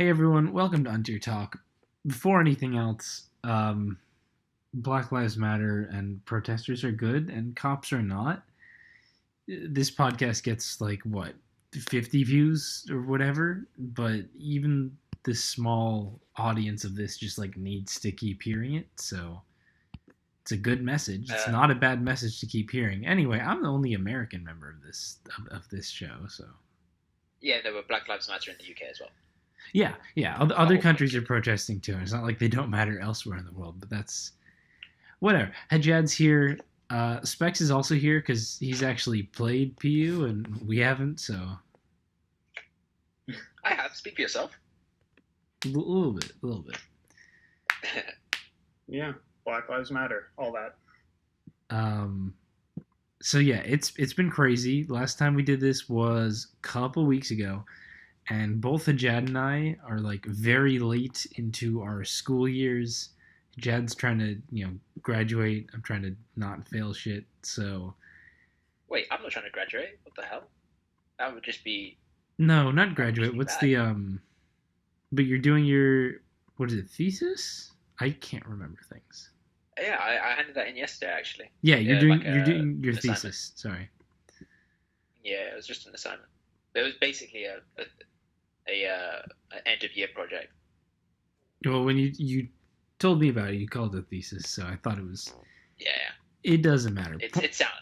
Hey everyone, welcome to Untier Talk. Before anything else, Black Lives Matter and protesters are good and cops are not. This podcast gets like what, 50 views or whatever, but even this small audience of this just like needs to keep hearing it. So it's a good message. It's Uh, not a bad message to keep hearing. Anyway, I'm the only American member of this show, so yeah, there were Black Lives Matter in the UK as well. yeah. The Other whole point. countries are protesting too. And it's not like they don't matter elsewhere in the world, but that's whatever. Hajad's here. Specs is also here because he's actually played PU and we haven't, so I have. Speak for yourself. a little bit, a little bit. Yeah, Black Lives Matter, all that. Um, so yeah, it's been crazy. Last time we did this was a couple weeks ago, and both Hajad and I are like very late into our school years. Jad's trying to graduate. I'm trying to not fail shit. So Wait, I'm not trying to graduate. What the hell? That would just be no, not that would just graduate. be What's bad. the? But you're doing your, what is it, thesis? I can't remember things. Yeah, I handed that in yesterday actually. Yeah, Yeah, like you're doing your an assignment. thesis. Sorry. Yeah, it was just an assignment. It was basically a an end of year project. Well, when you told me about it, you called it a thesis, so I thought it was. Yeah, It doesn't matter. it sounded.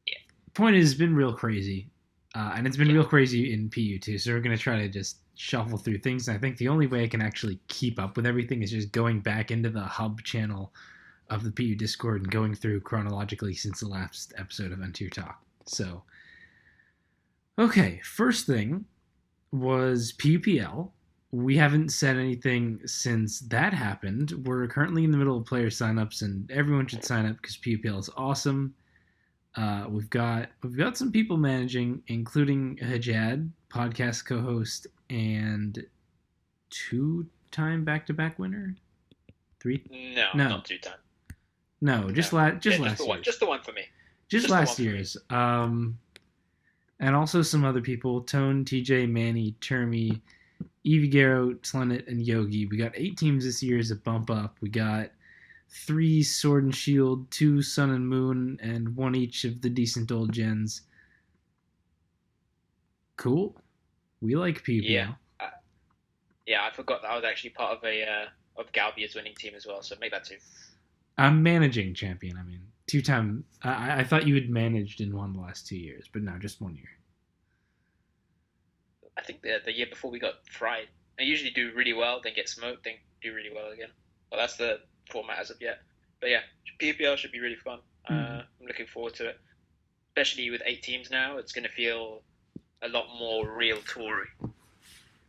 Yeah, Point is, it's been real crazy, and it's been yeah, real crazy in PU too. So we're gonna try to just shuffle through things. And I think the only way I can actually keep up with everything is just going back into the hub channel of the PU Discord and going through chronologically since the last episode of Untier Talk. So, okay, first thing was PUPL. We haven't said anything since that happened. We're currently in the middle of player signups, and everyone should sign up because PUPL is awesome. We've got some people managing, including Hajad, podcast co-host, and two-time back-to-back winner. Three? no, No, not 2 time. no, No, just yeah, just the last one, year's. just the one for me. Just Just the last one for me. year's. And also some other people: Tone, TJ, Manny, Termy, Evie Garrow, Tlenet, and Yogi. We got 8 teams this year as a bump up. We got 3 Sword and Shield, 2 Sun and Moon, and 1 each of the decent old gens. Cool. We like Yeah, PPL. uh, yeah. I forgot that I was actually part of a of Galbia's winning team as well. So make that 2. I'm managing champion. I mean, 2 time. I thought you had managed in one of the last 2 years, but no, just 1 year. I think the year before we got fried. I usually do really well, then get smoked, then do really well again. Well, that's the format as of yet. But yeah, PPL should be really fun. Mm. I'm looking forward to it, especially with 8 teams now. It's going to feel a lot more real toury.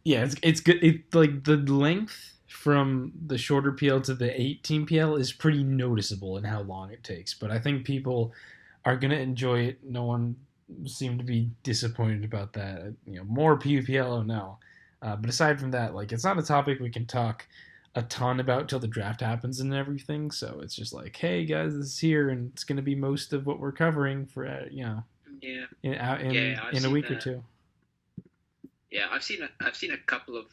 Yeah, it's good. It like the length from the shorter PL to the 8 team PL is pretty noticeable in how long it takes. But I think people are gonna enjoy it. No one seemed to be disappointed about that. More PUPL, oh no. But aside from that, like it's not a topic we can talk a ton about till the draft happens and everything. So it's just like, hey guys, this is here, and it's gonna be most of what we're covering for Yeah, in yeah. I've in a seen week or two. yeah, I've seen a couple of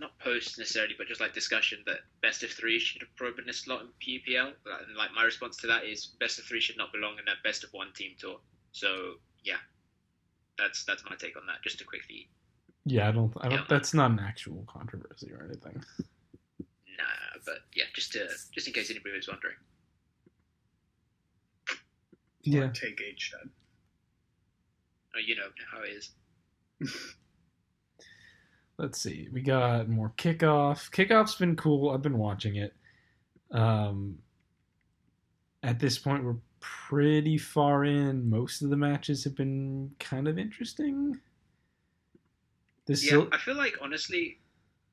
not posts necessarily, but just like discussion that best of three should have probably been a slot in PUPL. And like my response to that is best of three should not belong in a best of one team tour. So yeah, that's my take on that. Just to quickly Yeah, I get on don't. that. That's not an actual controversy or anything. Nah, but yeah, just in case anybody was wondering. Yeah. Take H shed. Oh, you know how it is. Let's see. We got more kickoff. Kickoff's been cool. I've been watching it. Um, at this point, we're pretty far in. Most of the matches have been kind of interesting. There's Yeah, still, I feel like honestly,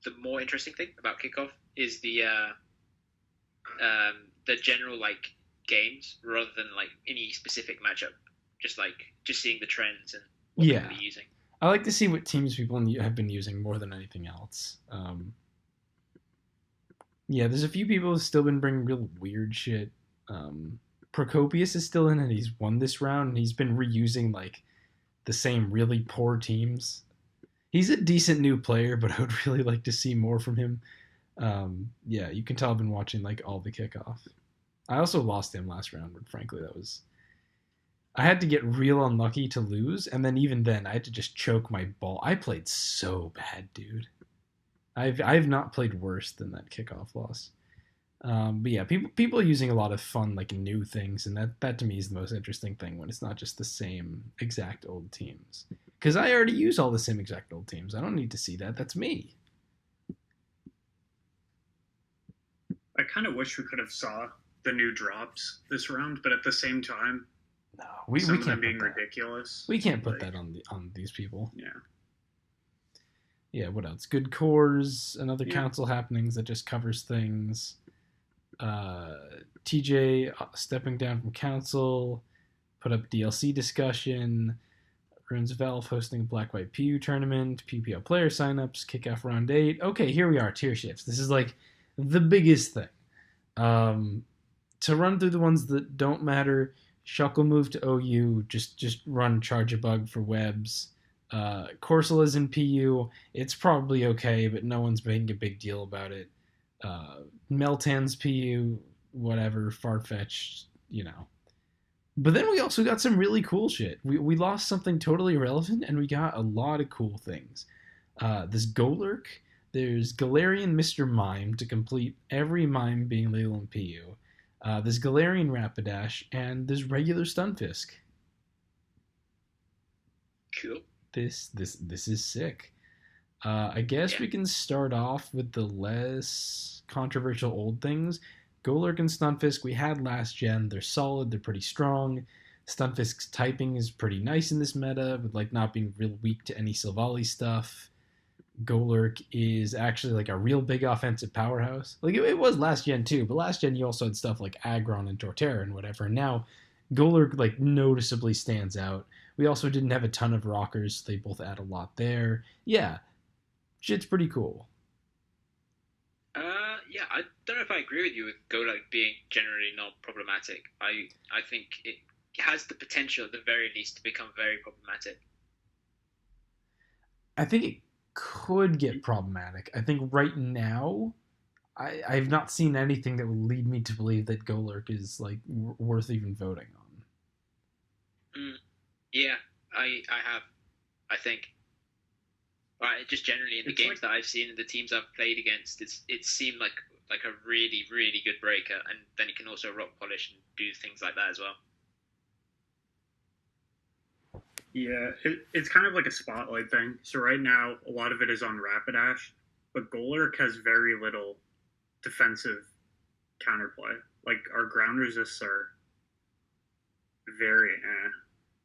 the more interesting thing about kickoff is the general like games rather than like any specific matchup. Just seeing the trends and what people yeah. are using. I like to see what teams people have been using more than anything else. Yeah, there's a few people who've still been bringing real weird shit. Procopius is still in and he's won this round and he's been reusing like the same really poor teams. He's a decent new player, but I would really like to see more from him. Yeah, you can tell I've been watching like all the kickoff. I also lost him last round, but frankly, that was I had to get real unlucky to lose, and then even then, I had to just choke my ball. I played so bad, dude. I've not played worse than that kickoff loss. But yeah, people are using a lot of fun like new things, and that to me is the most interesting thing when it's not just the same exact old teams. Because I already use all the same exact old teams. I don't need to see that. That's me. I kind of wish we could have saw the new drops this round, but at the same time, No, we some of can't them being put that. ridiculous. We can't put like, that on these people. Yeah. Yeah, what else? Good cores, another Yeah. council happenings that just covers things. TJ stepping down from council, put up DLC discussion. Runes Valve hosting a Black White PU tournament, PPL player signups, kickoff round 8. Okay, here we are, tier shifts. This is like the biggest thing. To run through the ones that don't matter, Shuckle move to OU, just run Charge a Bug for webs. Corsola's in PU. It's probably okay, but no one's making a big deal about it. Meltan's PU, whatever, Farfetch, you know. But then we also got some really cool shit. We lost something totally irrelevant, and we got a lot of cool things. This Golurk, there's Galarian Mr. Mime to complete every mime being legal in PU. This Galarian Rapidash, and this regular Stunfisk. Cool. This is sick. I guess we can start off with the less controversial old things. Golurk and Stunfisk we had last gen. They're solid. They're pretty strong. Stunfisk's typing is pretty nice in this meta, with like not being real weak to any Silvally stuff. Golurk is actually like a real big offensive powerhouse. Like it was last gen too, but last gen you also had stuff like Aggron and Torterra and whatever. And now Golurk like noticeably stands out. We also didn't have a ton of rockers. So they both add a lot there. Yeah, shit's pretty cool. Yeah, I don't know if I agree with you with Golurk being generally not problematic. I think it has the potential, at the very least, to become very problematic. I think it could get problematic. I think right now, I've not seen anything that would lead me to believe that Golurk is like worth even voting on. Yeah, I have. I think. Just generally in the games that I've seen and the teams I've played against, it seemed like a really, really good breaker, and then it can also rock polish and do things like that as well. Yeah, it's kind of like a spotlight thing. So right now, a lot of it is on Rapidash, but Golurk has very little defensive counterplay. Like, our ground resists are very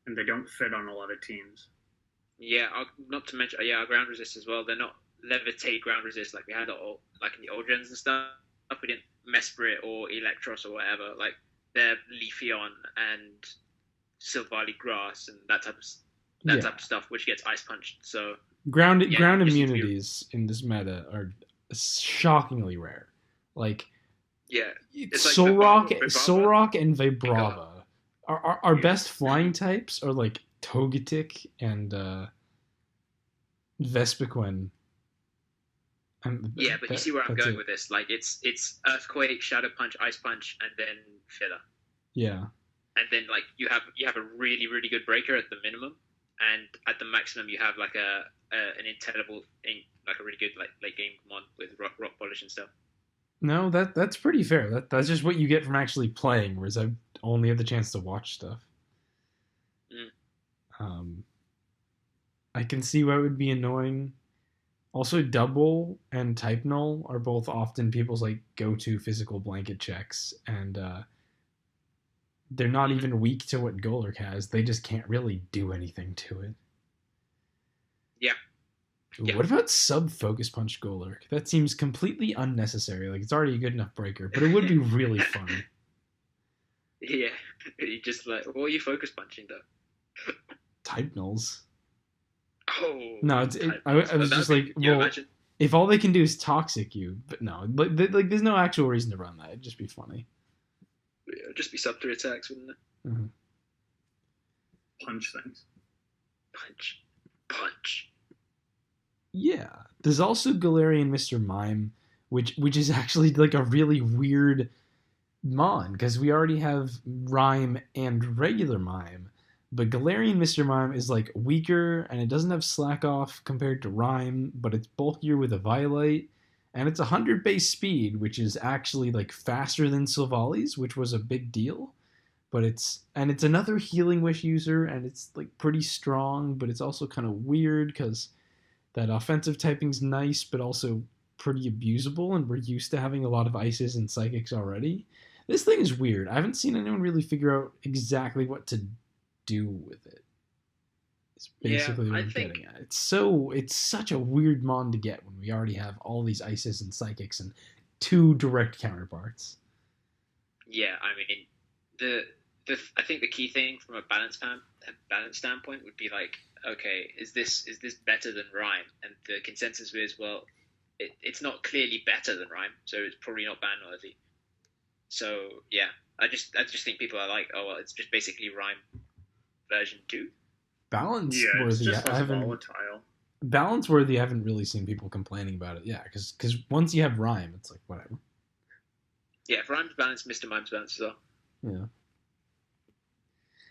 and they don't fit on a lot of teams. Yeah, not to mention, our ground resist as well. They're not levitate ground resist like we had like in the old gens and stuff. We didn't Mesprit or Electros or whatever. Like, they're Leafeon and Silvally Grass and that type of stuff, which gets ice punched. So ground immunities in this meta are shockingly rare. Like, it's Solrock and Vibrava. Our best flying types are like Togetic and Vespiquen. But you see where I'm going with this. Like, it's Earthquake, Shadow Punch, Ice Punch, and then Filler. Yeah. And then like you have a really, really good breaker at the minimum, and at the maximum you have like an intelligible, like a really good like late game one with rock polish and stuff. No, that's pretty fair. That's just what you get from actually playing, whereas I only have the chance to watch stuff. I can see why it would be annoying. Also, Double and Type Null are both often people's like go-to physical blanket checks, and they're not even weak to what Golurk has. They just can't really do anything to it. Yeah. What about sub-Focus Punch Golurk? That seems completely unnecessary. Like, it's already a good enough breaker, but it would be really fun. Yeah. You just like, what are you Focus Punching though? Type Nulls. Oh. No, I was just like, well, imagine. If all they can do is Toxic you, but no, like there's no actual reason to run that. It'd just be funny. Yeah, it'd just be sub 3 attacks, wouldn't it? Mm-hmm. Punch things. Punch. Yeah. There's also Galarian Mr. Mime, which is actually like a really weird mon because we already have Rhyme and regular Mime. But Galarian Mr. Mime is like weaker and it doesn't have slack off compared to Rhyme, but it's bulkier with a Violite. And it's 100 base speed, which is actually like faster than Silvali's, which was a big deal. But it's another Healing Wish user, and it's like pretty strong, but it's also kind of weird because that offensive typing's nice, but also pretty abusable, and we're used to having a lot of ices and psychics already. This thing is weird. I haven't seen anyone really figure out exactly what to do with it. It's Yeah, basically what I I'm think getting at. It's such a weird mon to get when we already have all these ices and psychics and two direct counterparts. yeah, I mean I think the key thing from a balance standpoint would be like, okay, is this better than Rhyme? And the consensus is, well, it's not clearly better than Rhyme, so it's probably not ban worthy. So yeah, I just think people are like, oh well, it's just basically Rhyme version 2. Balance Yeah, it's worthy. just I less haven't volatile. balance worthy. I haven't really seen people complaining about it. Yeah, because once you have rhyme, it's like whatever. Yeah, if Rhyme's balanced, Mr. Mime's balanced as well. Yeah,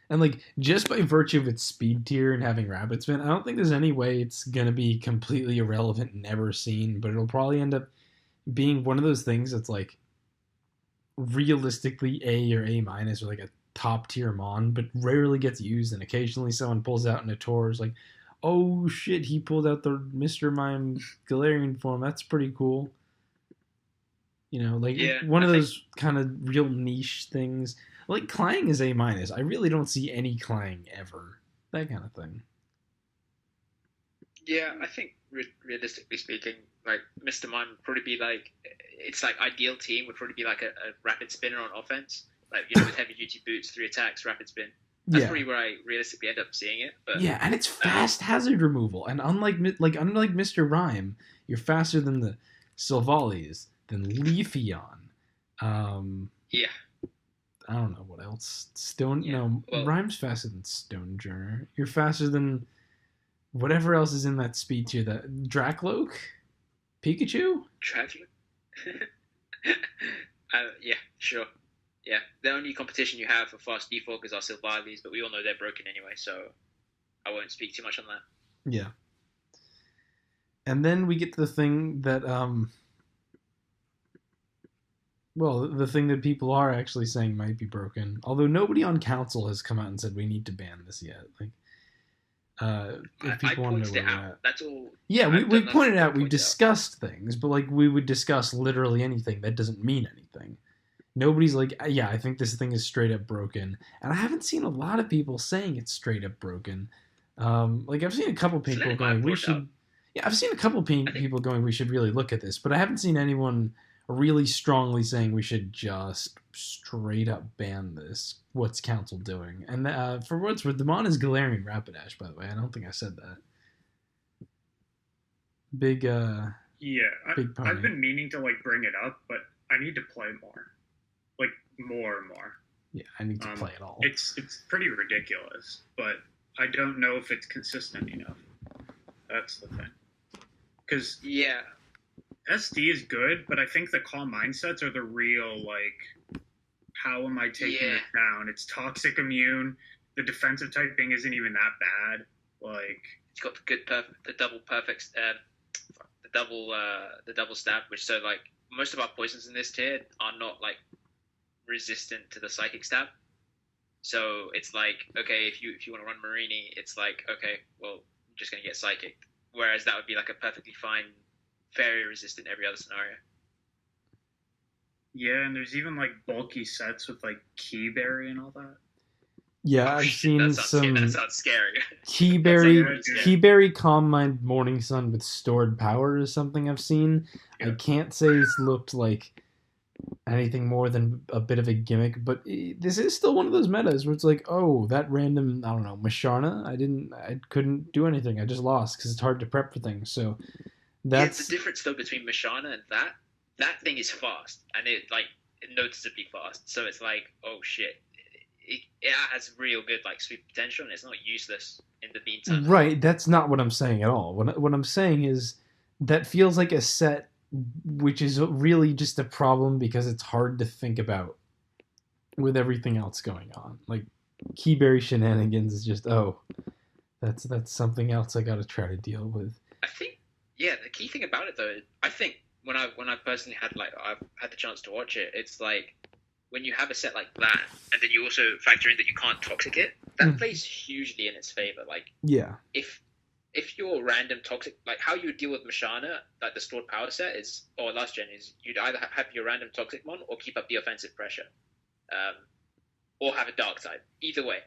and like just by virtue of its speed tier and having rapid spin, I don't think there's any way it's gonna be completely irrelevant, never seen. But it'll probably end up being one of those things that's like realistically A or A minus or like a top tier mon, but rarely gets used. And occasionally someone pulls out in a tour is like, oh shit, he pulled out the Mr. Mime Galarian form. That's pretty cool. You know, like Yeah, one I of think those kind of real niche things. Like Clang is A minus. I really don't see any Clang ever. That kind of thing. Yeah, I think realistically speaking, like Mr. Mime would probably be like, it's like ideal team would probably be like a rapid spinner on offense, like with heavy duty boots, 3 attacks, rapid spin. That's Yeah. probably where I realistically end up seeing it. But Yeah, and it's fast hazard removal. And unlike Mr. Rhyme, you're faster than the Sylvalis, than Leafeon. Um, yeah, I don't know what else. Stone yeah. no, Well, Rhyme's faster than Stonejourner. You're faster than whatever else is in that speed tier. That Dracloak? Pikachu? tragic. Yeah, sure. Yeah, the only competition you have for fast defogers are Sylvalis, but we all know they're broken anyway, so I won't speak too much on that. Yeah. And then we get to the thing that well, the thing that people are actually saying might be broken. Although nobody on council has come out and said we need to ban this yet. Like if I people want to know pointed it where we're out. at. That's all. Yeah, I've we done pointed nothing out, but we've point it out. discussed things, but like we would discuss literally anything that doesn't mean anything. Nobody's like, yeah, I think this thing is straight up broken, and I haven't seen a lot of people saying it's straight up broken. Like I've seen a couple people Slim might going, have we brought it up. should. Yeah, I've seen a couple I think people going, we should really look at this, but I haven't seen anyone really strongly saying we should just straight up ban this. What's council doing? And for what's worth, the mon is Galarian Rapidash, by the way. I don't think I said that. Big, Yeah, big pony. I've been meaning to like bring it up, but I need to play more, like more and more. Yeah, I need to play it all. It's pretty ridiculous, but I don't know if it's consistent enough. That's the thing. Because yeah, SD is good, but I think the calm mindsets are the real like, how am I taking Yeah. it down? It's toxic immune. The defensive typing isn't even that bad. Like, it's got the double perfect, the double stab, which so like most of our poisons in this tier are not like resistant to the psychic stab. So it's like, okay, if you want to run Marini, it's like, okay, well, I'm just gonna get psychic. Whereas that would be like a perfectly fine fairy resistant every other scenario. yeah, and there's even like bulky sets with like Keyberry and all that. Yeah, Oh, I've shit, seen that some sounds scary. Keyberry, That sounds good. Keyberry Calm Mind Morning Sun with stored power is something I've seen. I Yeah. can't say it's looked like anything more than a bit of a gimmick, but this is still one of those metas where it's like, oh, that random, I don't know, Masharna, I couldn't do anything. I just lost because it's hard to prep for things. So Yeah, that's the difference though between Mashana and that thing is fast, and it like noticeably fast. So it's like, oh shit, it has real good like sweep potential, and it's not useless in the meantime. Right, that's not what I'm saying at all. What I'm saying is that feels like a set which is really just a problem because it's hard to think about with everything else going on. Like Keyberry shenanigans is just that's something else I got to try to deal with. I think, yeah, the key thing about it though, I think when I personally had like I've had the chance to watch it, it's like when you have a set like that, and then you also factor in that you can't toxic it, that plays hugely in its favor. Like, yeah, if your random toxic, like how you would deal with Mashana, like the stored power set is, or last gen is, you'd either have your random toxic mon or keep up the offensive pressure, or have a dark side. Either way,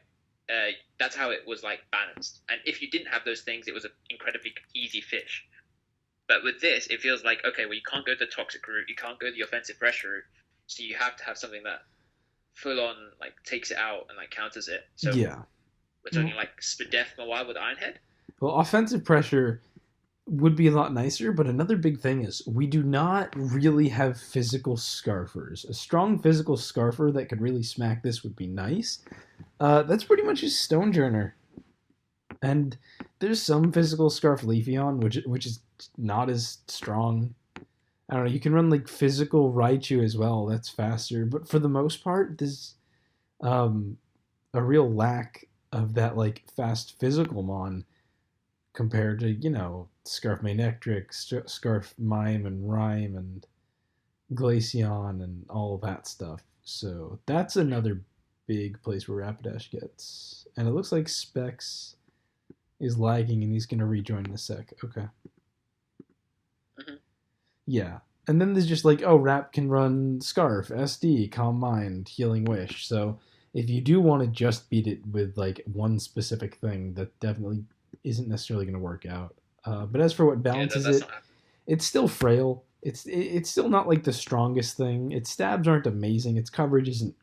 that's how it was like balanced. And if you didn't have those things, it was an incredibly easy fish. But with this, it feels like, okay, well, you can't go the toxic route, you can't go the offensive pressure route, so you have to have something that full on like takes it out and like counters it. So yeah, we're talking like Spadef Mawai with Ironhead. well, offensive pressure would be a lot nicer, but another big thing is we do not really have physical scarfers. A strong physical scarfer that could really smack this would be nice. That's pretty much his Stonejourner. And there's some physical scarf Leafeon, which is not as strong. I don't know, you can run like physical Raichu as well, that's faster. But for the most part, there's a real lack of that like fast physical mon compared to, Scarf Manectric, Scarf Mime and Rhyme and Glaceon and all of that stuff. So that's another big place where Rapidash gets. And it looks like Specs is lagging and he's going to rejoin in a sec. Okay. Mm-hmm. Yeah. And then there's just like, Rap can run Scarf, SD, Calm Mind, Healing Wish. So if you do want to just beat it with like one specific thing, that definitely isn't necessarily going to work out. But as for what balances it, it's still frail. It's still not like the strongest thing. Its stabs aren't amazing. Its coverage isn't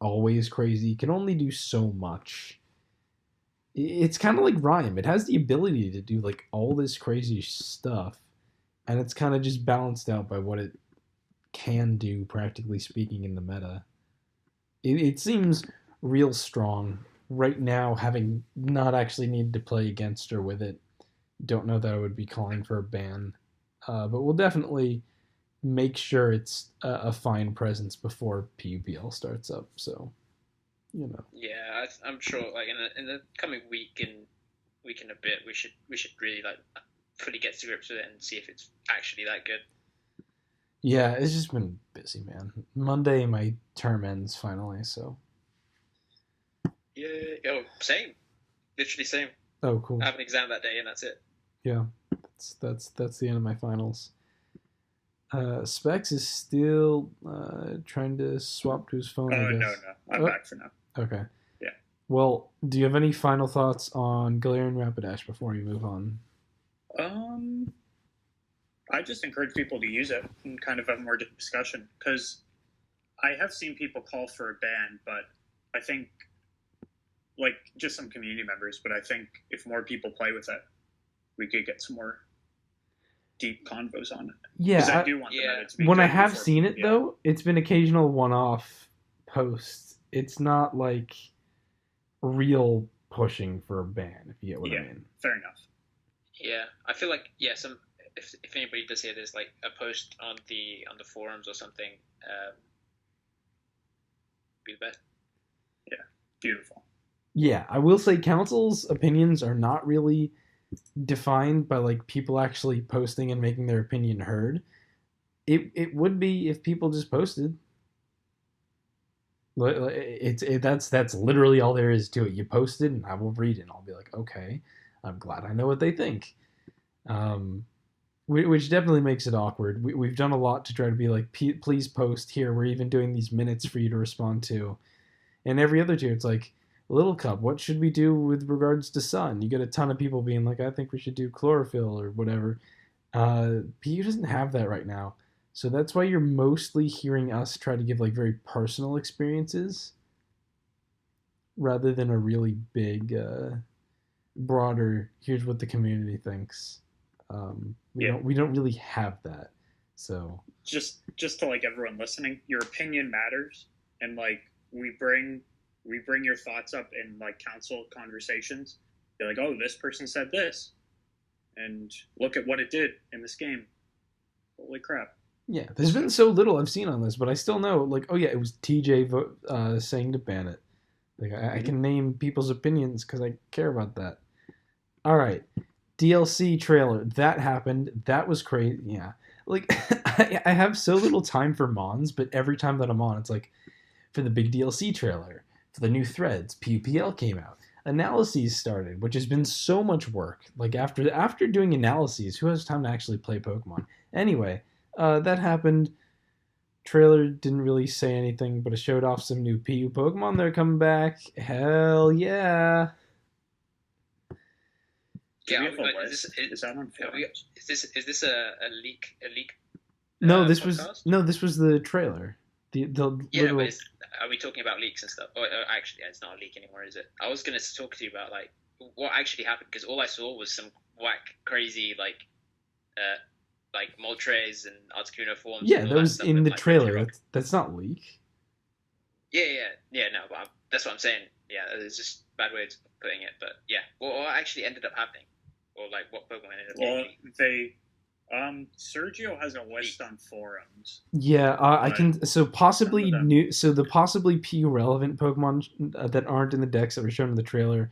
always crazy. It can only do so much. It's kind of like Rhyme. It has the ability to do like all this crazy stuff, and it's kind of just balanced out by what it can do, practically speaking, in the meta. It seems real strong right now, having not actually needed to play against or with it. Don't know that I would be calling for a ban, but we'll definitely make sure it's a fine presence before PUPL starts up. So, Yeah, I'm sure. Like in the coming week and a bit, we should really like fully get to grips with it and see if it's actually that good. Yeah, it's just been busy, man. Monday my term ends finally, so. Yeah. Oh, same. Literally same. Oh, cool. I have an exam that day, and that's it. Yeah, that's the end of my finals. Specs is still trying to swap to his phone. I guess. No, I'm back for now. Okay. Yeah. Well, do you have any final thoughts on Galarian Rapidash before you move on? I just encourage people to use it and kind of have more discussion, because I have seen people call for a ban, but I think, like, just some community members, but I think if more people play with it, we could get some more deep convos on it. Yeah, I do want the meta to be when good I have before seen it, PUBL. though, it's been occasional one-off posts. It's not like real pushing for a ban, if you get what I mean. Fair enough. Yeah, I feel like if anybody does hear this, like a post on the forums or something, be the best. Yeah, beautiful. Yeah, I will say council's opinions are not really defined by like people actually posting and making their opinion heard. It would be if people just posted. That's literally all there is to it. You post it and I will read it and I'll be like, okay, I'm glad I know what they think. Which definitely makes it awkward. We've done a lot to try to be like, please post here. We're even doing these minutes for you to respond to. And every other tier, it's like, Little Cup, what should we do with regards to sun? You get a ton of people being like, I think we should do chlorophyll or whatever. PU doesn't have that right now. So that's why you're mostly hearing us try to give like very personal experiences rather than a really big, broader, here's what the community thinks. We don't really have that. So just to like everyone listening, your opinion matters, and like we bring we bring your thoughts up in like council conversations. Be like, oh, this person said this, and look at what it did in this game. Holy crap! Yeah, there's been so little I've seen on this, but I still know, like, oh yeah, it was TJ saying to ban it. Like, I can name people's opinions because I care about that. All right, DLC trailer that happened. That was crazy. Yeah, like I have so little time for Mons, but every time that I'm on, it's like for the big DLC trailer, for the new threads, PUPL came out. Analyses started, which has been so much work. Like after doing analyses, who has time to actually play Pokemon? Anyway, that happened. Trailer didn't really say anything, but it showed off some new PU Pokemon that are coming back. Hell yeah! Yeah, is that on forums? Is this a leak No, this podcast? this was the trailer. The yeah, literal... but are we talking about leaks and stuff? Oh, actually, it's not a leak anymore, is it? I was going to talk to you about like what actually happened because all I saw was some whack, crazy like Moltres and Articuno forms. Yeah, and that was in the trailer. That's not leak. Yeah, no, but that's what I'm saying. Yeah, it's just a bad way of putting it, but yeah. What actually ended up happening, or like what Pokemon ended up getting? Sergio has a list on forums. Yeah, I can. So possibly new. So the possibly PU relevant Pokemon that aren't in the decks that were shown in the trailer: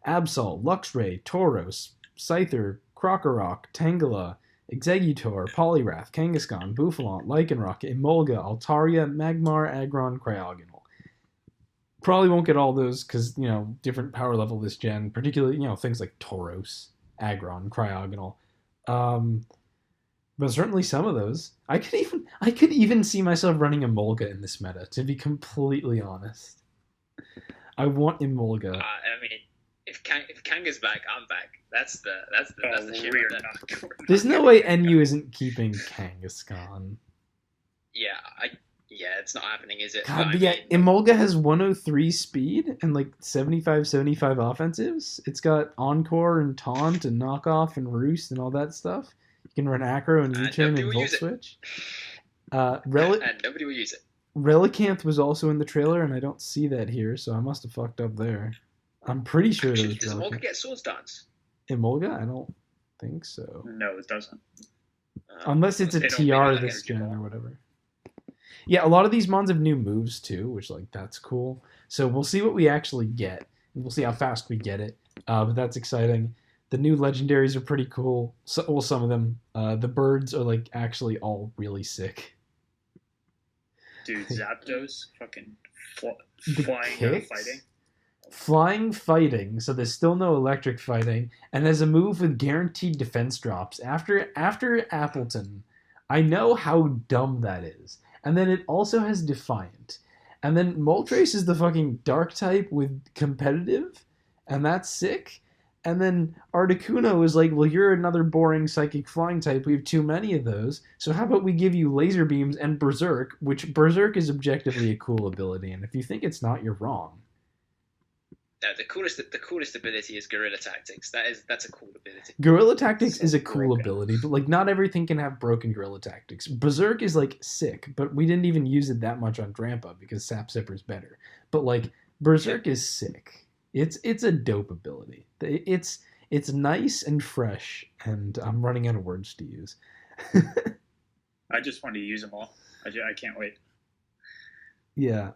Absol, Luxray, Tauros, Scyther, Krokorok, Tangela, Exeggutor, Poliwrath, Kangaskhan, Bouffalant, Lycanroc, Emolga, Altaria, Magmar, Aggron, Cryogonal. Probably won't get all those because, different power level this gen, particularly, things like Tauros, Aggron, Cryogonal. But certainly some of those. I could even see myself running Emolga in this meta, to be completely honest. I want Emolga. I mean, if Kanga's back, I'm back. That's the shit right there. There's no way NU isn't keeping Kangaskhan. Yeah, it's not happening, is it? God, but yeah, Emolga has 103 speed and like 75 offensives. It's got Encore and Taunt and Knockoff and Roost and all that stuff. You can run Acro and U-Turn and Volt Switch. And nobody will use it. Relicanth was also in the trailer, and I don't see that here, so I must have fucked up there. I'm pretty sure does Emolga get Swords Dance? Emolga? I don't think so. No, it doesn't. Unless it's a TR this gen or whatever. Yeah, a lot of these mons have new moves too, which that's cool. So we'll see what we actually get, and we'll see how fast we get it. But that's exciting. The new legendaries are pretty cool. So, some of them. The birds are actually all really sick. Dude, Zapdos fucking flying fighting. Flying fighting, so there's still no electric fighting, and as a move with guaranteed defense drops. After Appleton, I know how dumb that is. And then it also has Defiant. And then Moltres is the fucking dark type with competitive, and that's sick. And then Articuno is like, well, you're another boring psychic flying type. We have too many of those. So how about we give you laser beams and Berserk, which Berserk is objectively a cool ability. And if you think it's not, you're wrong. The coolest ability is Guerrilla Tactics. That's a cool ability. Guerrilla Tactics is a cool ability, but not everything can have broken Guerrilla Tactics. Berserk is sick, but we didn't even use it that much on Drampa because Sap Zipper's better. But Berserk is sick. It's a dope ability. It's nice and fresh, and I'm running out of words to use. I just want to use them all. I can't wait. Yeah.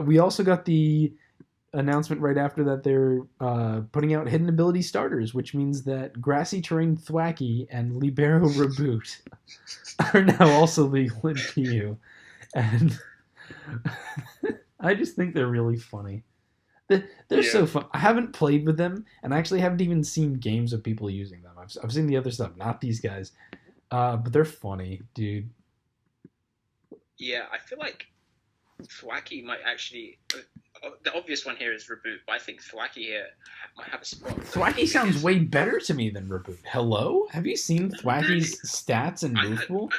We also got the announcement right after that they're putting out hidden ability starters, which means that Grassy Terrain Thwackey and Libero Reboot are now also legal in PU. And I just think they're really funny. They're so fun. I haven't played with them, and I actually haven't even seen games of people using them. I've seen the other stuff, not these guys. But they're funny, dude. Yeah, I feel like Thwackey might actually... the obvious one here is Reboot, but I think Thwackey here might have a spot. Thwackey sounds way better to me than Reboot. Hello? Have you seen Thwackey's stats and move pool?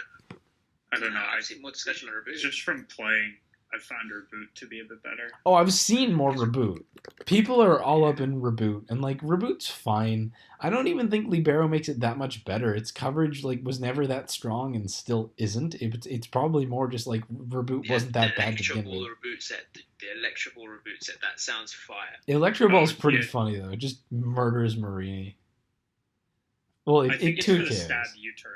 I don't know. I've seen more discussion on Reboot. Just from playing I found Reboot to be a bit better. Oh, I've seen more Reboot. People are all up in Reboot, and like Reboot's fine. I don't even think Libero makes it that much better. Its coverage like was never that strong and still isn't. It's probably more just like Reboot wasn't that bad to begin with. Reboot set, the Electro Ball reboot set, that sounds fire. Electro Ball's pretty funny though. It just murders Marie. Well, I think it it's too for the cares. stab U-turn.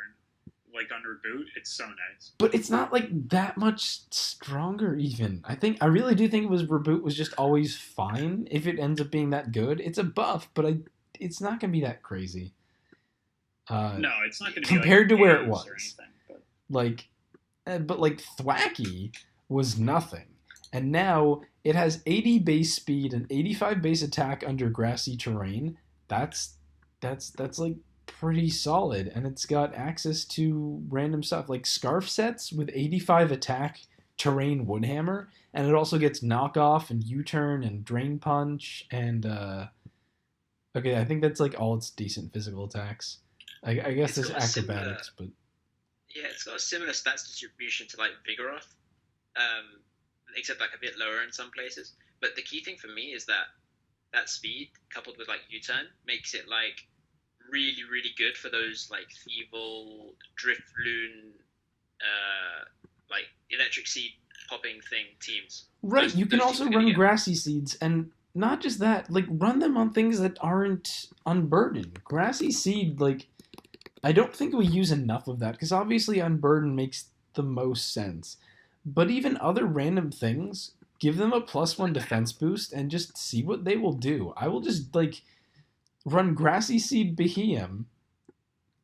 Like on Reboot, it's so nice. But it's not like that much stronger even. I really do think Reboot was just always fine. If it ends up being that good, it's a buff, but it's not gonna be that crazy. No, it's not gonna be compared like to where it A's was. or anything, but... Like Thwacky was nothing, and now it has 80 base speed and 85 base attack under grassy terrain. That's like pretty solid, and it's got access to random stuff like scarf sets with 85 attack terrain woodhammer, and it also gets knockoff and U-turn and drain punch and okay, I think that's like all its decent physical attacks. I guess there's acrobatics, but yeah, it's got a similar stats distribution to like Vigoroth, except like a bit lower in some places. But the key thing for me is that speed coupled with like U-turn makes it like really, really good for those like Thievel, Drifloon, like Electric Seed popping thing teams. Right, you can also run Grassy Seeds, and not just that, like run them on things that aren't unburdened. Grassy Seed, like I don't think we use enough of that because obviously unburden makes the most sense. But even other random things, give them a +1 defense boost and just see what they will do. I will just like run Grassy Seed Behem,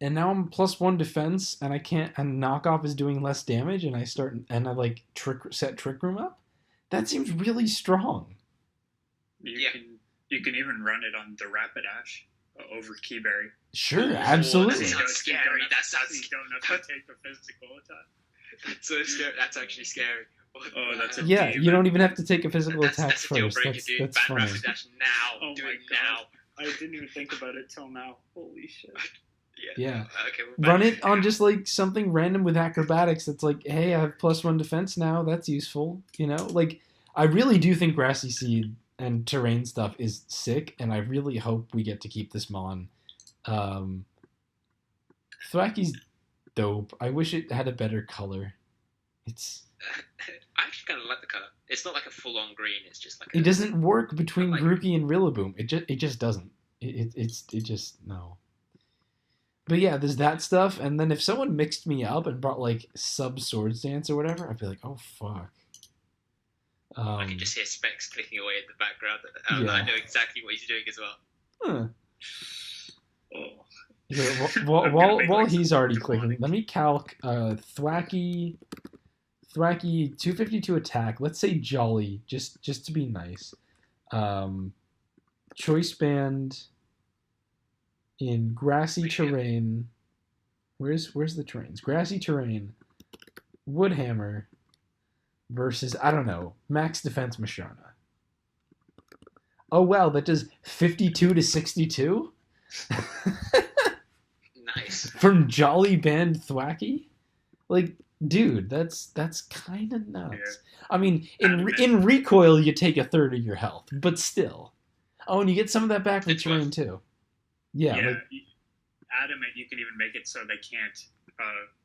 and now I'm +1 defense, and I can't. And knockoff is doing less damage, and I like set Trick Room up. That seems really strong. You can even run it on the Rapidash over Keyberry. Sure, absolutely. That sounds scary. You don't have to take the physical attack. That's so scary. That's actually scary. That's a yeah. demon. You don't even have to take a physical attack that's a deal first. breaker, dude. That's Ban funny. Rapidash now. Oh do my it God. now. I didn't even think about it till now. Holy shit. Yeah. Okay. Run it on just like something random with acrobatics. That's like, hey, I have +1 defense now. That's useful. You know, like I really do think Grassy Seed and terrain stuff is sick, and I really hope we get to keep this Mon. Thwacky's dope. I wish it had a better color. I actually kind of like the color. It's not like a full-on green. It's just like it doesn't work between like Grookey and Rillaboom. It just doesn't. It just no. But yeah, there's that stuff, and then if someone mixed me up and brought like Sub Swords Dance or whatever, I'd be like, oh fuck. I can just hear Specs clicking away in the background. Yeah. I know exactly what he's doing as well. Huh. Yeah, while he's already clicking, let me calc Thwacky 252 attack. Let's say Jolly, just to be nice. Choice Band in grassy terrain. Where's the terrains? Grassy terrain. Woodhammer versus, I don't know, max defense Mashana. Oh wow, that does 52 to 62? Nice. From Jolly Band Thwacky? Like, dude, that's kind of nuts. Yeah. I mean, in recoil, you take a third of your health, but still. Oh, and you get some of that back with terrain too. Yeah. Like, adamant, you can even make it so they can't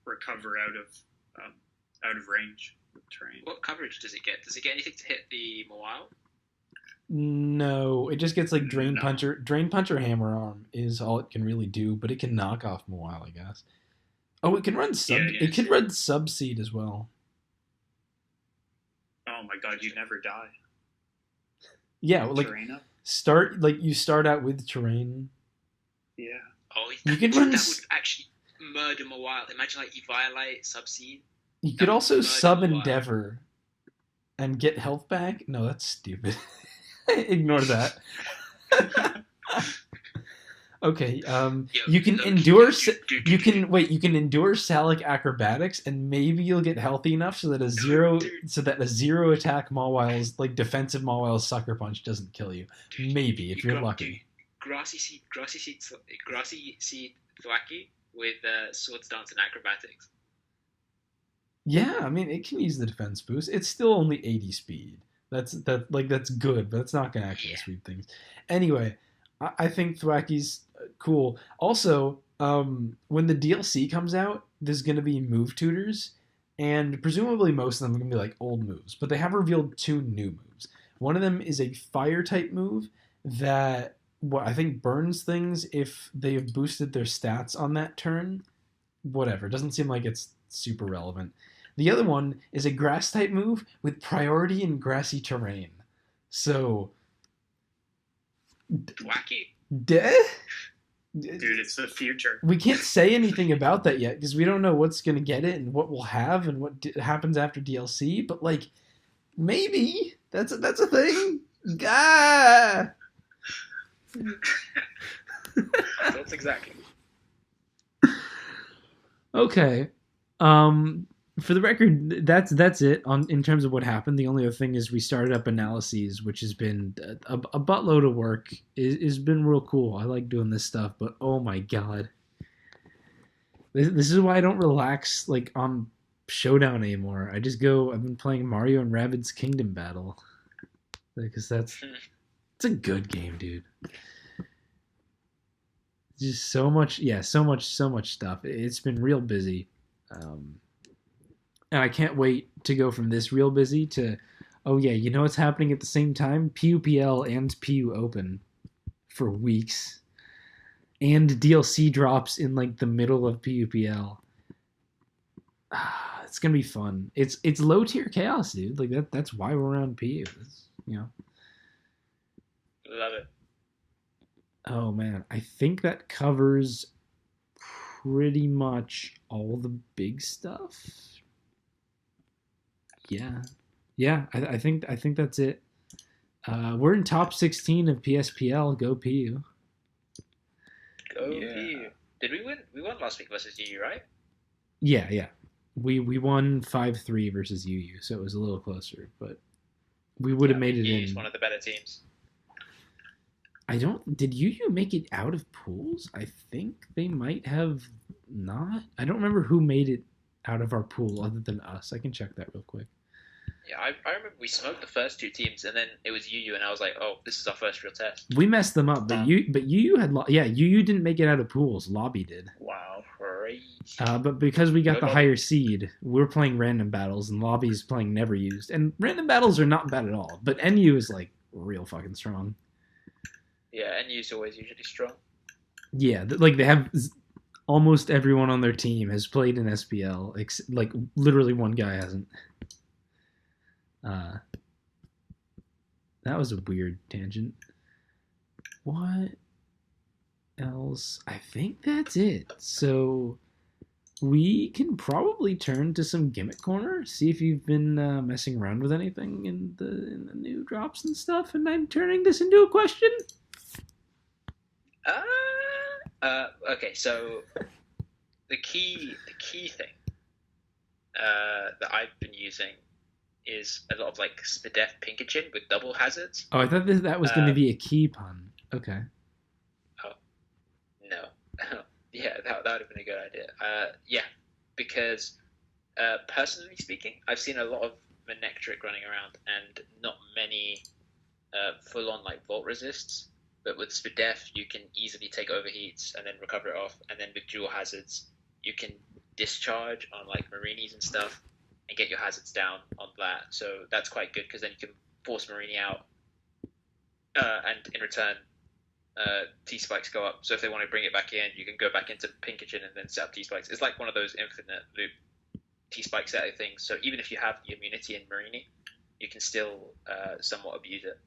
recover out of range with terrain. What coverage does it get? Does it get anything to hit the Mawile? No, it just gets like Drain Puncher Hammer Arm is all it can really do, but it can knock off Mawile, I guess. Oh, it can run it can run Subseed as well. Oh my god, you never die. Yeah, like you start out with terrain. Yeah. Oh, you can run. That would actually murder Mawile. Imagine like Eviolite, Subseed. You could also sub Endeavor and get health back. No, that's stupid. Ignore that. Okay. You can endure. You can endure Salic acrobatics, and maybe you'll get healthy enough so that a zero attack Mawile's like defensive Mawile's sucker punch doesn't kill you. Maybe if you're lucky. Grassy seed, Thwacky with Swords Dance and acrobatics. Yeah, I mean it can use the defense boost. It's still only 80 speed. That's good, but it's not gonna actually Yeah. sweep things. Anyway, I think Thwacky's cool. Also, when the DLC comes out, there's gonna be move tutors, and presumably most of them are gonna be like old moves. But they have revealed two new moves. One of them is a fire type move that what I think burns things if they have boosted their stats on that turn. Whatever, it doesn't seem like it's super relevant. The other one is a grass type move with priority in grassy terrain. So, Wacky. de- Dude, it's the future. we can't say anything about that yet because we don't know what's going to get it and what we'll have and what happens after DLC. But like, maybe that's a thing. Ah! That's exactly. Okay. For the record, that's it on in terms of what happened. The only other thing is we started up analyses, which has been a buttload of work. It's been real cool. I like doing this stuff, but oh my god, this is why I don't relax like on Showdown anymore. I just go. I've been playing Mario and Rabbids Kingdom Battle because it's a good game, dude. Just so much, yeah, so much stuff. It's been real busy. And I can't wait to go from this real busy to, oh yeah, you know what's happening at the same time? PUPL and PU Open for weeks, and DLC drops in like the middle of PUPL. It's gonna be fun. It's low tier chaos, dude. Like that's why we're on PU. You know. Love it. Oh man, I think that covers pretty much all the big stuff. Yeah. I think that's it. We're in top 16 of PSPL. Go PU. Go you. Did we win? We won last week versus you, right? Yeah. We won 5-3 versus UU, so it was a little closer, but we would have made it UU's in. one of the better teams. I don't. Did UU make it out of pools? I think they might have not. I don't remember who made it out of our pool other than us. I can check that real quick. Yeah, I remember we smoked the first two teams, and then it was UU, and I was like, oh, this is our first real test. We messed them up, but UU had UU didn't make it out of pools. Lobby did. Wow, crazy. But because we got Go the Lobby. higher seed, we're playing random battles, and Lobby's playing never used. And random battles are not bad at all, but NU is like real fucking strong. Yeah, NU's always usually strong. Yeah, like they have almost everyone on their team has played in SPL. Like literally one guy hasn't. That was a weird tangent. What else? I think that's it. So we can probably turn to some gimmick corner. See if you've been messing around with anything in the new drops and stuff. And I'm turning this into a question. Okay, so the key thing that I've been using is a lot of like Spadef Pinkerton with double hazards. Oh, I thought that was going to be a key pun. Okay. Oh, no. Yeah, that would have been a good idea. Yeah, because personally speaking, I've seen a lot of Manectric running around and not many full-on like Vault resists. But with Spadef, you can easily take overheats and then recover it off. And then with dual hazards, you can discharge on like Marinis and stuff and get your hazards down on that. So that's quite good because then you can force Marini out. And in return, T-spikes go up. So if they want to bring it back in, you can go back into Pinkerton and then set up T-spikes. It's like one of those infinite loop T-spike setting things. So even if you have the immunity in Marini, you can still somewhat abuse it.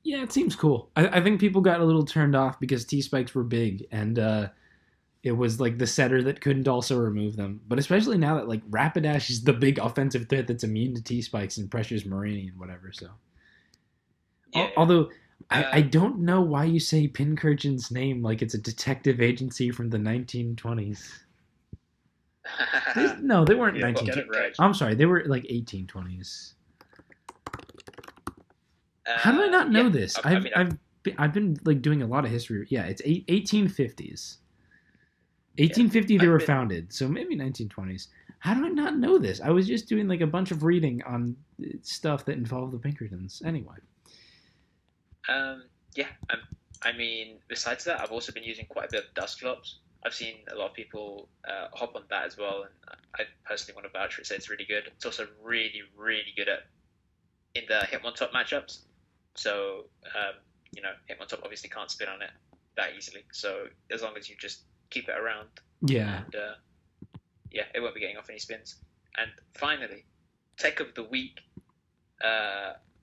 Yeah, it seems cool. I think people got a little turned off because T-spikes were big, and it was like the setter that couldn't also remove them. But especially now that like Rapidash is the big offensive threat that's immune to T-spikes and pressures Marini and whatever. So, Yeah. Although I don't know why you say Pincurchin's name like it's a detective agency from the 1920s. No, they weren't 1920s. Right. I'm sorry, they were like 1820s. How do I not know this? I've been like doing a lot of history. Yeah, it's 1850s. 1850 they I've were been founded, so maybe 1920s. How do I not know this? I was just doing like a bunch of reading on stuff that involved the Pinkertons. Anyway. Um, yeah, I mean, besides that, I've also been using quite a bit of dust flops. I've seen a lot of people hop on that as well, and I personally want to vouch for it. Say it's really good. It's also really, really good at in the Hitmontop matchups. So Hitmontop obviously can't spin on it that easily. So as long as you just keep it around, Yeah. and it won't be getting off any spins. And finally, tech of the week.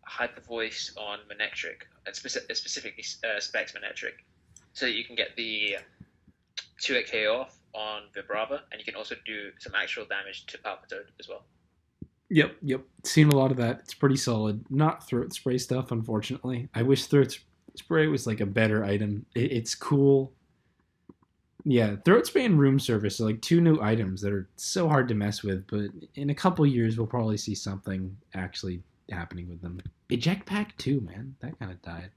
Hyper voice on Manectric, and specifically Specs Manectric, so that you can get the 2-hit KO off on Vibrava, and you can also do some actual damage to Palpitoad as well. Yep. Seen a lot of that. It's pretty solid. Not throat spray stuff, unfortunately. I wish throat spray was like a better item. It's cool. Yeah, throat spray and room service are like two new items that are so hard to mess with, but in a couple years we'll probably see something actually happening with them. Eject Pack too, man. That kind of died.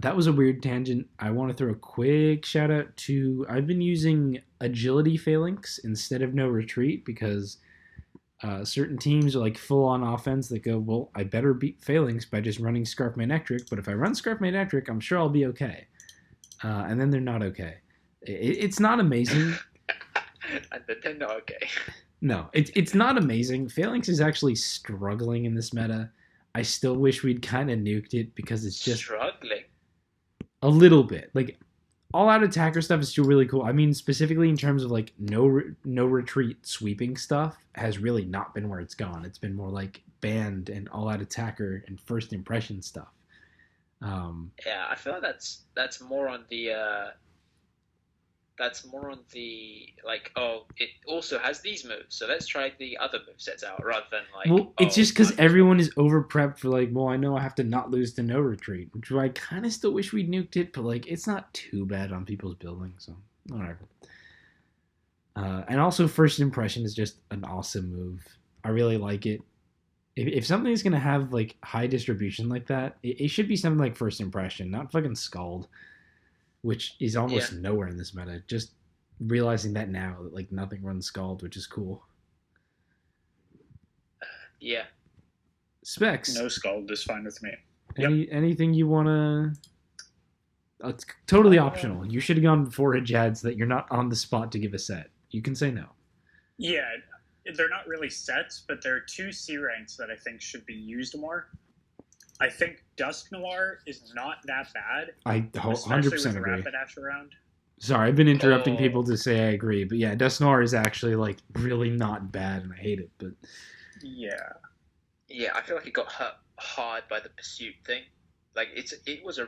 That was a weird tangent. I want to throw a quick shout out to I've been using agility phalanx instead of no retreat because certain teams are like full on offense that go, well, I better beat phalanx by just running Scarf Manectric, but if I run Scarf Manectric, I'm sure I'll be okay. And then they're not okay. It's not amazing. And then they're not okay. No, it's not amazing. Phalanx is actually struggling in this meta. I still wish we'd kind of nuked it because it's just struggling a little bit. Like all out attacker stuff is still really cool. I mean, specifically in terms of like no retreat sweeping stuff has really not been where it's gone. It's been more like band and all out attacker and first impression stuff. Yeah, I feel like that's more on the like, oh, it also has these moves, so let's try the other movesets out rather than like. Well, it's just because everyone is over prepped for like, well, I know I have to not lose to no retreat, which I kind of still wish we'd nuked it, but like it's not too bad on people's buildings, so whatever. And also, first impression is just an awesome move. I really like it. If something's gonna have like high distribution like that, it should be something like first impression, not fucking Scald, which is almost nowhere in this meta. Just realizing that now, that like nothing runs Scald, which is cool. Yeah. Specs. No Scald is fine with me. Anything you wanna? It's totally optional. You should have gone before Hajads that you're not on the spot to give a set. You can say no. Yeah. They're not really sets, but there are two C ranks that I think should be used more. I think Dusk Noir is not that bad. I 100% agree. Rapidash around. Sorry, I've been interrupting people to say I agree, but yeah, Dusk Noir is actually like really not bad, and I hate it. But yeah, I feel like it got hurt hard by the pursuit thing. Like it was a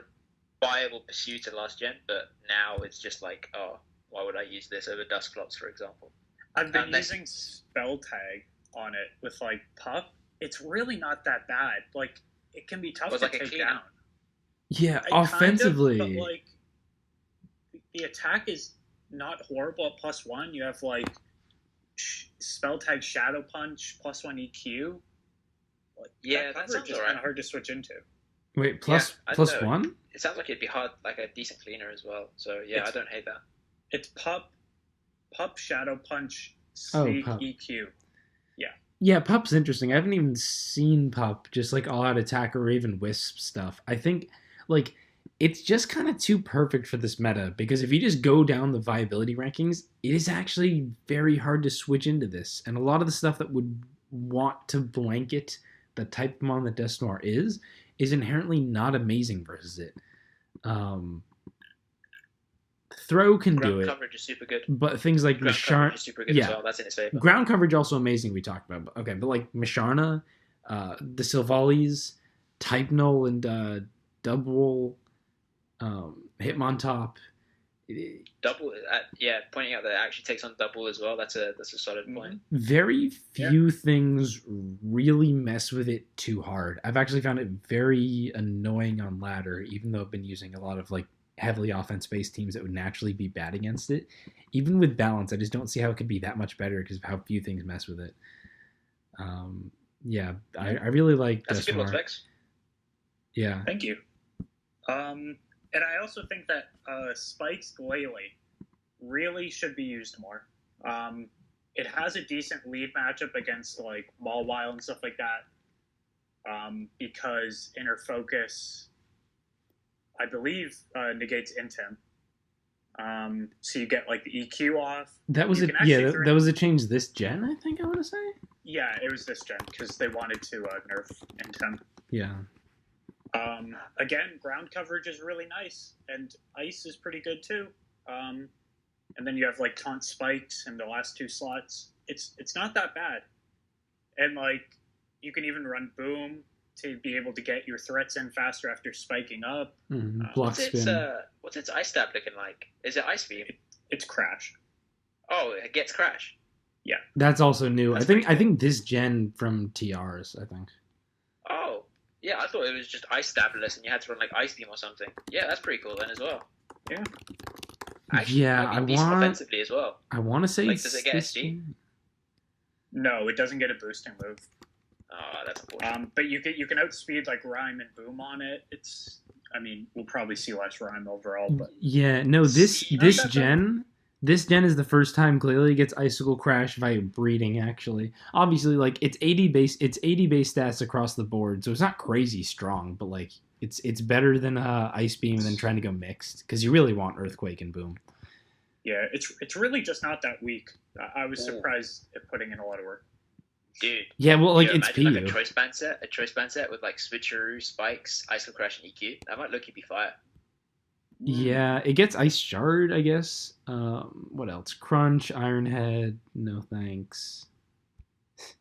viable pursuit in last gen, but now it's just like, oh, why would I use this over Dusk Flops, for example? I've been using Spell Tag on it with like Pup. It's really not that bad. Like it can be tough to take down. Yeah, offensively, but like the attack is not horrible at +1. You have like Spell Tag Shadow Punch +1 EQ. Like, yeah, that sounds just kind of hard to switch into. Wait, plus one? It sounds like it'd be hard, like a decent cleaner as well. So yeah, I don't hate that. It's Pup, Shadow Punch, Sneak, Pup. EQ. Yeah, Pup's interesting. I haven't even seen Pup, just like all out attack or even Wisp stuff. I think like it's just kind of too perfect for this meta because if you just go down the viability rankings, it is actually very hard to switch into this. And a lot of the stuff that would want to blanket the type Mon that Dusk Noir is inherently not amazing versus it. Throw can do it. Ground coverage is super good. But things like Masharna is super good as well. That's in its favor. Ground coverage also amazing. We talked about, but like Masharna, the Silvalis, Type Null, and Double, Hitmontop. Double, pointing out that it actually takes on double as well. That's a solid point. Very few things really mess with it too hard. I've actually found it very annoying on ladder, even though I've been using a lot of like heavily offense-based teams that would naturally be bad against it. Even with balance, I just don't see how it could be that much better because of how few things mess with it. I really like That's a good one, Specs. Yeah. Thank you. And I also think that Spike's Glalie really should be used more. It has a decent lead matchup against like Mawile and stuff like that, because Inner Focus, I believe, negates Intim. So you get like the EQ off. That was that was a change this gen, I think I want to say. Yeah, it was this gen because they wanted to nerf Intim. Yeah. Again, ground coverage is really nice, and ice is pretty good too. And then you have like taunt spikes in the last 2 slots. It's not that bad, and like you can even run boom to be able to get your threats in faster after spiking up. Block spin. What's its ice stab looking like? Is it ice beam? It's crash. Oh, it gets crash. Yeah, that's also new. That's I think this gen from TRs. I think. Oh, yeah. I thought it was just ice stabless, and you had to run like ice beam or something. Yeah, that's pretty cool then as well. Yeah. Actually, I want offensively as well. I want to say, like, does it get SD? No, it doesn't get a boosting move. Oh, that's unfortunate. But you can outspeed like Rhyme and Boom on it. I mean, we'll probably see less Rhyme overall, but yeah, no, this gen is the first time Glalie gets Icicle Crash via breeding. Actually, obviously, like it's 80 base stats across the board, so it's not crazy strong, but like it's better than Ice Beam than trying to go mixed because you really want Earthquake and Boom. Yeah, it's really just not that weak. I was surprised at putting in a lot of work. Dude. Yeah, well, like it's PU. Like a choice band set with like Switcheroo, Spikes, Icicle Crash, and EQ. That might look be fire. Yeah, it gets Ice Shard, I guess. What else? Crunch, Iron Head, no thanks.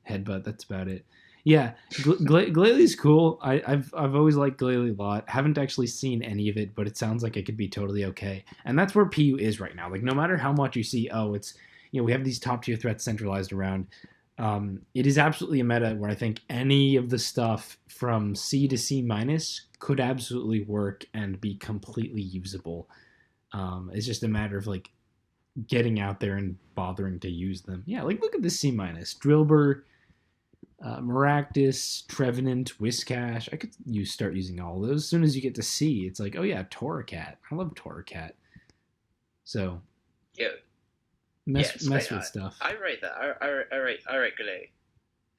Headbutt, that's about it. Yeah, Glalie's cool. I've always liked Glalie a lot. Haven't actually seen any of it, but it sounds like it could be totally okay. And that's where PU is right now. Like no matter how much you see, it's we have these top tier threats centralized around. It is absolutely a meta where I think any of the stuff from C to C minus could absolutely work and be completely usable. It's just a matter of like getting out there and bothering to use them. Yeah, like look at the C minus. Drillbur, Maractus, Trevenant, Whiscash. I could start using all of those. As soon as you get to C, it's like, oh yeah, Torracat. I love Torracat. So yeah. Mess with stuff. I rate that. I rate Glalie.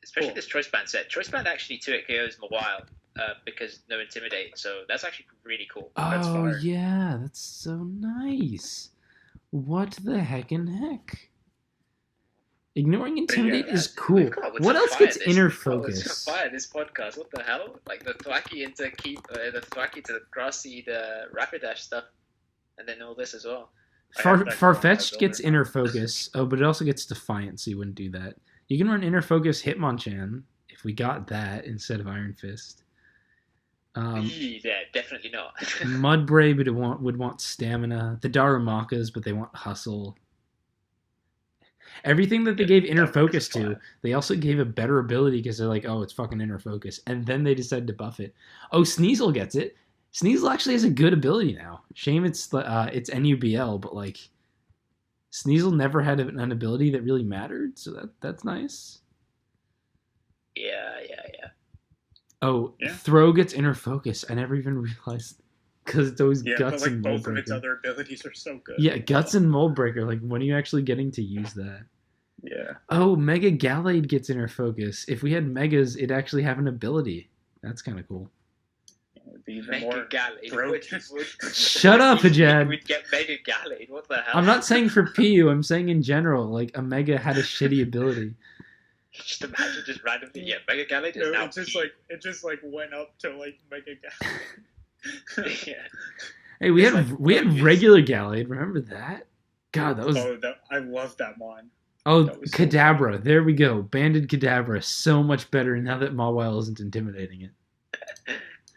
Especially this Choice Band set. Choice Band actually 2-hit KOs Mawile because no Intimidate, so that's actually really cool. Oh, yeah, that's so nice. What the heck? Ignoring Intimidate is cool. What else gets Inner Focus? Fire this podcast. What the hell? Like the Thwacky into keep the Thwacky to Grass Seed Rapidash stuff, and then all this as well. Farfetch'd gets Inner Focus. Oh, but it also gets Defiant, so you wouldn't do that. You can run Inner Focus Hitmonchan if we got that instead of Iron Fist. Yeah, definitely not. Mudbray would want Stamina. The Darumakas, but they want Hustle. Everything that they gave Inner Focus to, they also gave a better ability because they're like, oh, it's fucking Inner Focus. And then they decided to buff it. Oh, Sneasel gets it. Sneasel actually has a good ability now. Shame it's NUBL, but like Sneasel never had an ability that really mattered, so that's nice. Yeah. Oh, yeah. Throw gets Inner Focus. I never even realized because it's always Guts and Mold Breaker. Both of its other abilities are so good. Yeah, Guts and Mold Breaker. Like, when are you actually getting to use that? Yeah. Oh, Mega Gallade gets Inner Focus. If we had Megas, it'd actually have an ability. That's kind of cool. Mega Gallade. Shut up, Ajad. We'd get Mega Gallade. What the hell? I'm not saying for PU. I'm saying in general. Like, a Mega had a shitty ability. Just imagine just randomly, Mega Gallade is now it just went up to like Mega Gallade. Yeah. Hey, we had regular Gallade. Remember that? God, that was. I love that one. Oh, Kadabra. So there we go. Banded Kadabra. So much better now that Mawile isn't intimidating it.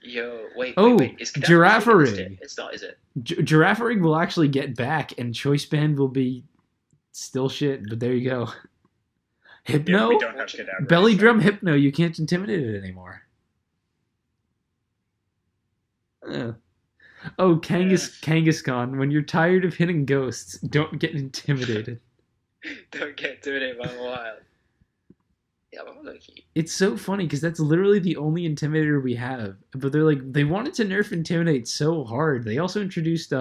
Yo, wait. Is Girafarig. It's not, is it? Girafarig will actually get back, and Choice Band will be still shit. But there you go. Hypno. Yeah, we don't have Kadabra, Belly Drum Hypno. You can't intimidate it anymore. Oh, Kangaskhan. When you're tired of hitting ghosts, don't get intimidated. Don't get intimidated by Mawile. Yeah, but lucky. It's so funny because that's literally the only Intimidator we have. But they wanted to nerf Intimidate so hard. They also introduced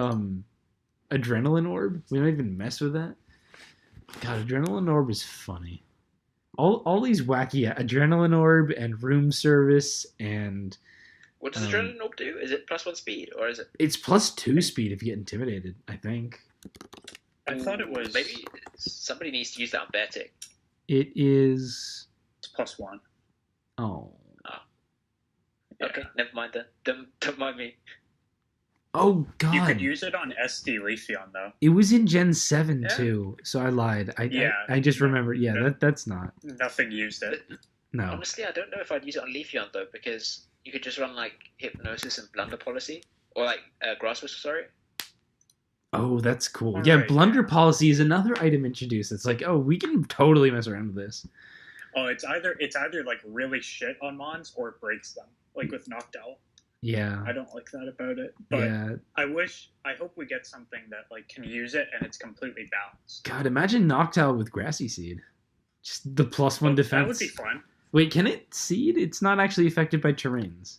Adrenaline Orb. We don't even mess with that. God, Adrenaline Orb is funny. All these wacky Adrenaline Orb and Room Service and What does Adrenaline Orb do? Is it +1 speed or is it? It's +2 speed if you get intimidated, I think. I thought it was. Maybe somebody needs to use that on Beartick. It is. It's +1. Oh. Yeah. Okay, never mind then. Don't mind me. Oh God! You could use it on SD Leafeon though. It was in Gen 7 too, so I lied. I just remembered. Yeah, that's not. Nothing used it. No. Honestly, I don't know if I'd use it on Leafeon though, because you could just run like Hypnosis and Blunder Policy, or like Grass Whistle. Sorry. Oh, that's cool. All yeah, right, Blunder Policy is another item introduced. It's like, oh, we can totally mess around with this. Oh, it's either like really shit on Mons or it breaks them, like with Noctowl. Yeah. I don't like that about it. But Yeah. I hope we get something that like can use it and it's completely balanced. God, imagine Noctowl with Grassy Seed. Just the +1 defense. That would be fun. Wait, can it seed? It's not actually affected by terrains.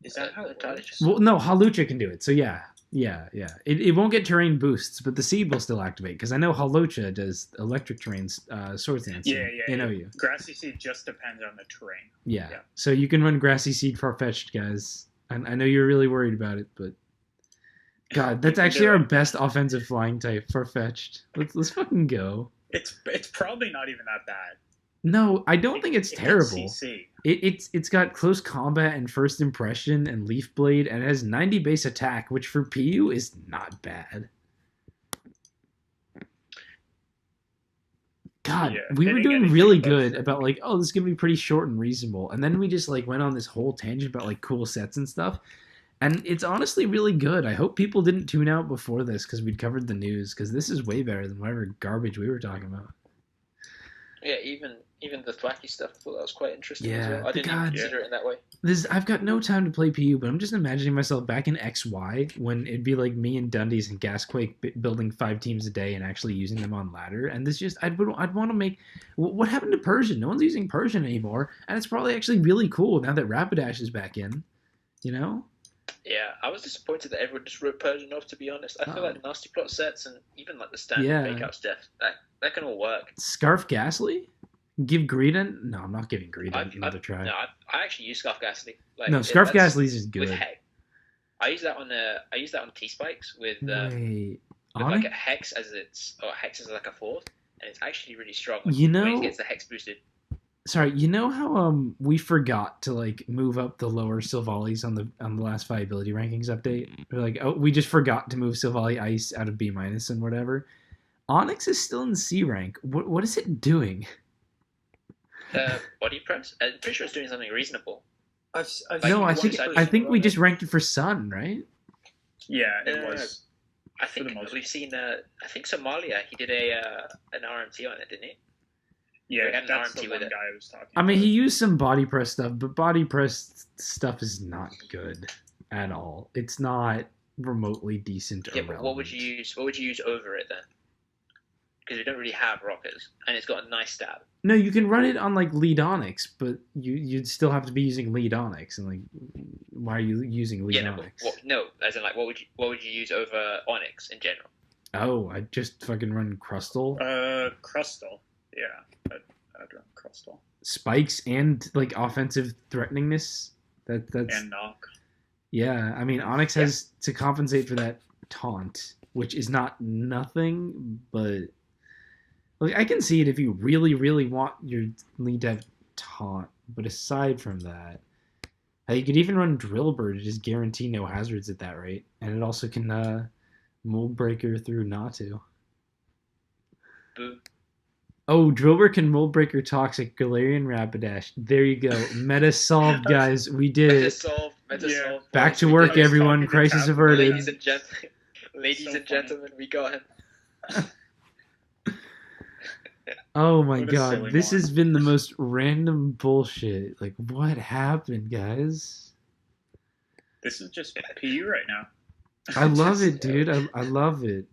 Is that how it works? Well, no, Halucha can do it. So yeah. It won't get terrain boosts, but the seed will still activate because I know Halucha does electric terrains, Sword Dance. Yeah. In OU. Grassy Seed just depends on the terrain. Yeah. Yeah. So you can run Grassy Seed Farfetch'd, guys. I know you're really worried about it, but God, that's actually our best offensive flying type, Farfetch'd. Let's fucking go. It's probably not even that bad. No, I don't think it's terrible. CC. It's got close combat and first impression and leaf blade, and it has 90 base attack, which for PU is not bad. God, Yeah, we were hitting doing anything really above good 30. about like, oh, this is gonna be pretty short and reasonable, and then we just like went on this whole tangent about like cool sets and stuff, and it's honestly really good. I hope people didn't tune out before this because we'd covered the news, because this is way better than whatever garbage we were talking about. Yeah, even the thwacky stuff, I thought that was quite interesting as Yeah, well. I didn't even consider it in that way. I've got no time to play PU, but I'm just imagining myself back in XY when it'd be like me and Dundies and Gasquake building 5 teams a day and actually using them on ladder. And this just, I'd want to make, what happened to Persian? No one's using Persian anymore, and it's probably actually really cool now that Rapidash is back in. You know? Yeah, I was disappointed that everyone just wrote Persian off, to be honest. I feel like Nasty Plot sets and even like the standard fake out stuff, that can all work. Scarf Ghastly? Give Greedent? No, I'm not giving Greedent another try. No, I actually use Scarf Ghastly. Like, no, Scarf Ghastly is just good. With Hex. I use that on T Spikes with Wait, like a Hex as Hex as like a fourth, and it's actually really strong. You know, when it gets the Hex boosted. Sorry, you know how we forgot to like move up the lower Silvali's on the last viability rankings update? We're like, oh, we just forgot to move Silvally Ice out of B- and whatever. Onyx is still in C rank. What is it doing? Body press. I'm pretty sure it's doing something reasonable. I've No, I think we just ranked it for Sun, right? Yeah, it was. I think we've seen. I think Somalia. He did an RMT on it, didn't he? Yeah, that's the one guy I was talking about. I mean, he used some body press stuff, but body press stuff is not good at all. It's not remotely decent. Yeah, but what would you use? What would you use over it then? Because we don't really have rockers, and it's got a nice stab. No, you can run it on like lead Onyx, but you'd still have to be using lead Onyx, and like, why are you using lead Onyx? No, as in like, what would you use over Onyx in general? Oh, I just fucking run Crustle. Crustle. Yeah, I'd run Crustle. Spikes and like offensive threateningness. That's and knock. Yeah, I mean Onyx has to compensate for that taunt, which is not nothing, but like I can see it if you really, really want your lead to have taunt. But aside from that, you could even run Drillbur to just guarantee no hazards at that rate, and it also can Mold Breaker through Natu. Boom. Oh, Drillbur can Mold Breaker Toxic, Galarian Rapidash. There you go. Meta solved, guys. We did it. Meta solved. Back to work, everyone. Crisis averted. Ladies and gentlemen, we got him. Oh my god, this has been the most random bullshit. Like, what happened, guys? This is just PU right now. I love it, dude. I love it.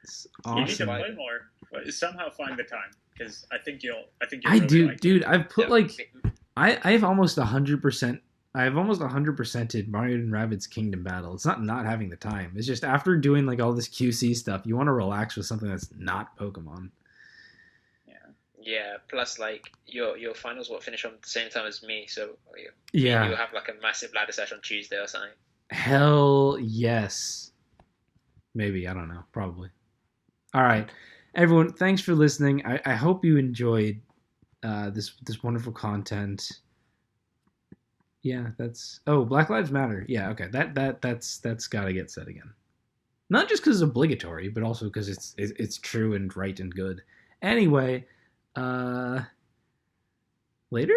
It's awesome. You need to play more, but somehow find the time, because I think you'll. I do, dude. I've put like, I have almost 100% I've almost 100%ed Mario and Rabbids Kingdom Battle. It's not having the time. It's just after doing like all this QC stuff, you want to relax with something that's not Pokemon. Yeah. Plus, like your finals will finish on the same time as me, so Yeah. you'll have like a massive ladder session on Tuesday or something. Hell yes. Maybe, I don't know. Probably. All right. Everyone, thanks for listening. I hope you enjoyed this wonderful content. Yeah, that's Black Lives Matter. Yeah, okay. That's got to get said again. Not just because it's obligatory, but also because it's true and right and good. Anyway, uh later?